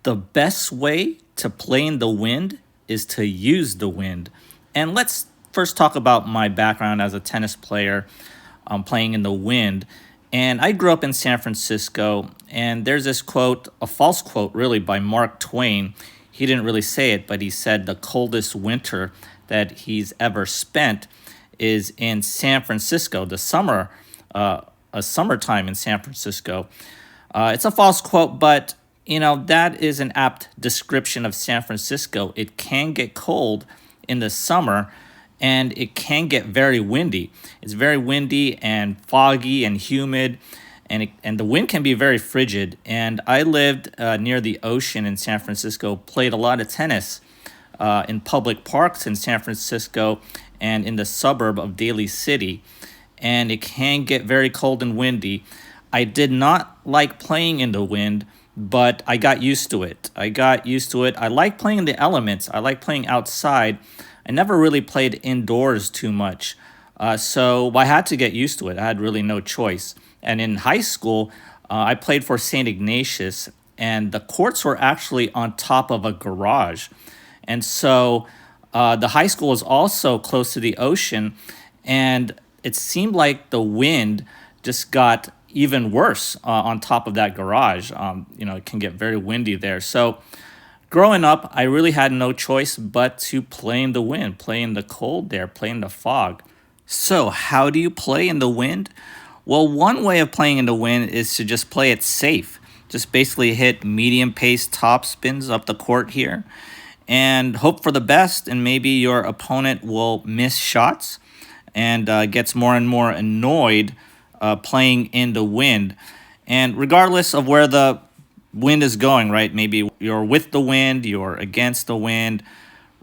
The best way to play in the wind is to use the wind. And let's first talk about my background as a tennis player playing in the wind. And I grew up in San Francisco, and there's this quote, a false quote really, by Mark Twain. He didn't really say it, but he said the coldest winter that he's ever spent is in San Francisco, the summer, a summertime in San Francisco. It's a false quote, but that is an apt description of San Francisco. It can get cold in the summer, and it can get very windy. It's very windy and foggy and humid, and the wind can be very frigid. And I lived near the ocean in San Francisco, played a lot of tennis in public parks in San Francisco and in the suburb of Daly City, and it can get very cold and windy. I did not like playing in the wind, but I got used to it. I like playing in the elements. I like playing outside. I never really played indoors too much. So I had to get used to it. I had really no choice. And in high school, I played for St. Ignatius, and the courts were actually on top of a garage. And so the high school was also close to the ocean, and it seemed like the wind just got even worse on top of that garage. It can get very windy there. So growing up, I really had no choice but to play in the wind, play in the cold there, play in the fog. So how do you play in the wind? Well, one way of playing in the wind is to just play it safe. Just basically hit medium pace top spins up the court here and hope for the best, and maybe your opponent will miss shots and gets more and more annoyed playing in the wind. And regardless of where the wind is going, right? Maybe you're with the wind, you're against the wind,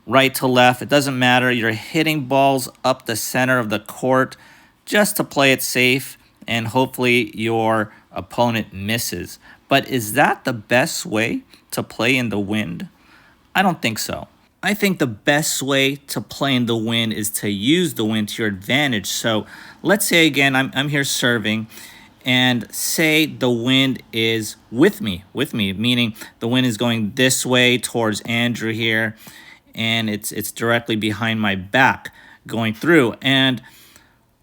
right to left, it doesn't matter. You're hitting balls up the center of the court just to play it safe, and hopefully your opponent misses. But is that the best way to play in the wind? I don't think so. I think the best way to play in the wind is to use the wind to your advantage. So let's say again, I'm here serving, and say the wind is with me, meaning the wind is going this way towards Andrew here, and it's directly behind my back going through. And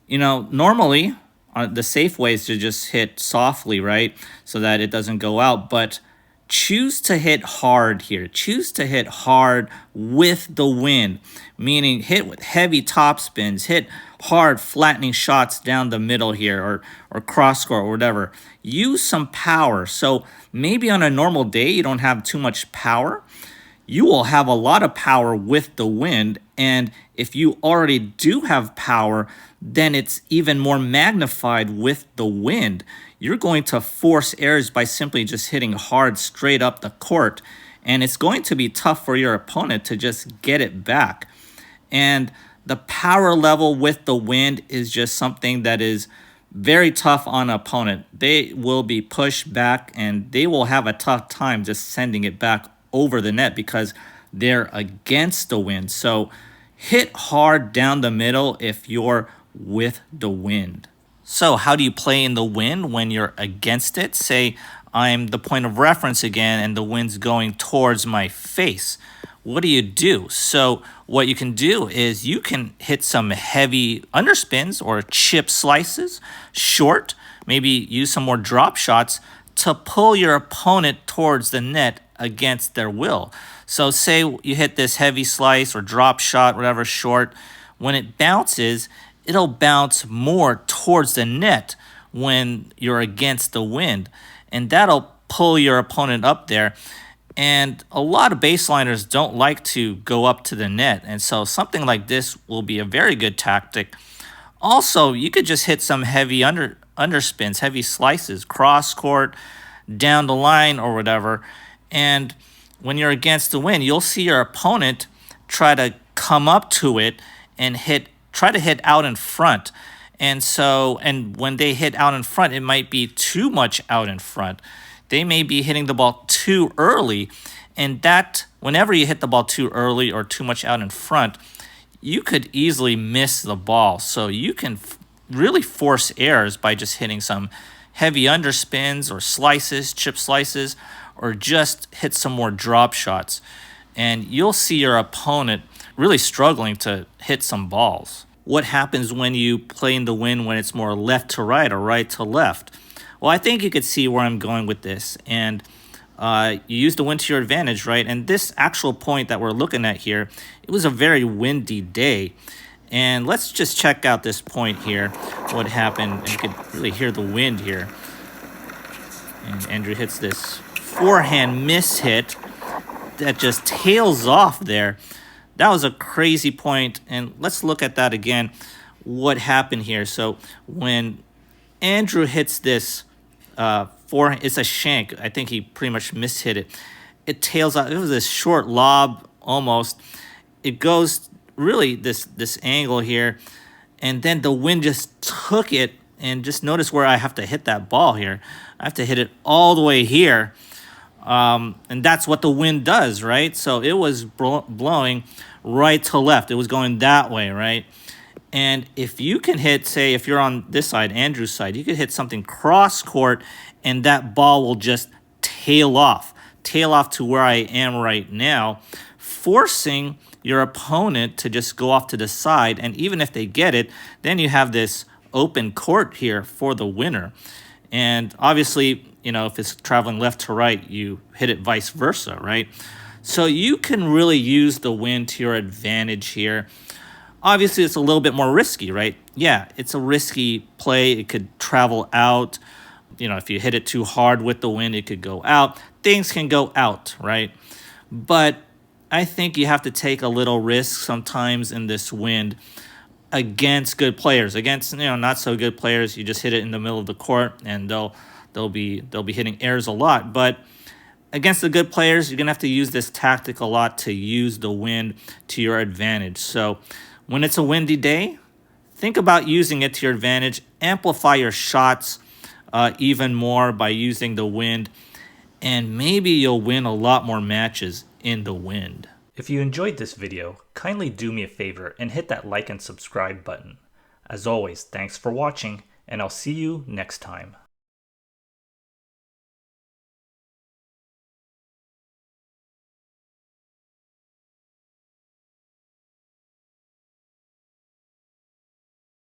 normally the safe way is to just hit softly, right, so that it doesn't go out. But choose to hit hard here. Choose to hit hard with the wind, meaning hit with heavy top spins, hit hard flattening shots down the middle here, or cross court or whatever. Use some power. So maybe on a normal day you don't have too much power. You will have a lot of power with the wind, and if you already do have power, then it's even more magnified with the wind. You're going to force errors by simply just hitting hard straight up the court, and it's going to be tough for your opponent to just get it back. And the power level with the wind is just something that is very tough on an opponent. They will be pushed back, and they will have a tough time just sending it back over the net because they're against the wind. So hit hard down the middle if you're with the wind. So how do you play in the wind when you're against it? Say I'm the point of reference again, and the wind's going towards my face. What do? So what you can do is you can hit some heavy underspins or chip slices, short, maybe use some more drop shots to pull your opponent towards the net against their will. So say you hit this heavy slice or drop shot, whatever, short. When it bounces, it'll bounce more towards the net when you're against the wind, and that'll pull your opponent up there. And a lot of baseliners don't like to go up to the net, and so something like this will be a very good tactic. Also, you could just hit some heavy underspins, heavy slices, cross court, down the line or whatever. And when you're against the wind, you'll see your opponent try to come up to it and try to hit out in front. And when they hit out in front, it might be too much out in front. They may be hitting the ball too early, and that whenever you hit the ball too early or too much out in front, you could easily miss the ball. So you can really force errors by just hitting some heavy underspins or slices, chip slices, or just hit some more drop shots. And you'll see your opponent really struggling to hit some balls. What happens when you play in the wind when it's more left to right or right to left? Well, I think you could see where I'm going with this. And you use the wind to your advantage, right? And this actual point that we're looking at here, it was a very windy day. And let's just check out this point here, what happened. And you could really hear the wind here. And Andrew hits this forehand miss hit that just tails off there. That was a crazy point. And let's look at that again. What happened here? So when Andrew hits this forehand, it's a shank. I think he pretty much mishit it. It tails out. It was a short lob almost. It goes really this angle here. And then the wind just took it. And just notice where I have to hit that ball here. I have to hit it all the way here. And that's what the wind does, right? So it was blowing right to left. It was going that way, right? And if you can hit, say, if you're on this side, Andrew's side, you could hit something cross court and that ball will just tail off to where I am right now, forcing your opponent to just go off to the side. And even if they get it, then you have this open court here for the winner. And obviously, if it's traveling left to right, you hit it vice versa, right? So you can really use the wind to your advantage here. Obviously, it's a little bit more risky, right? Yeah, it's a risky play. It could travel out. If you hit it too hard with the wind, it could go out. Things can go out, right? But I think you have to take a little risk sometimes in this wind against good players. Against not so good players, you just hit it in the middle of the court and they'll be hitting airs a lot. But against the good players, you're gonna have to use this tactic a lot to use the wind to your advantage. So when it's a windy day, think about using it to your advantage. Amplify your shots even more by using the wind, and maybe you'll win a lot more matches in the wind. If you enjoyed this video, kindly do me a favor and hit that like and subscribe button. As always, thanks for watching, and I'll see you next time.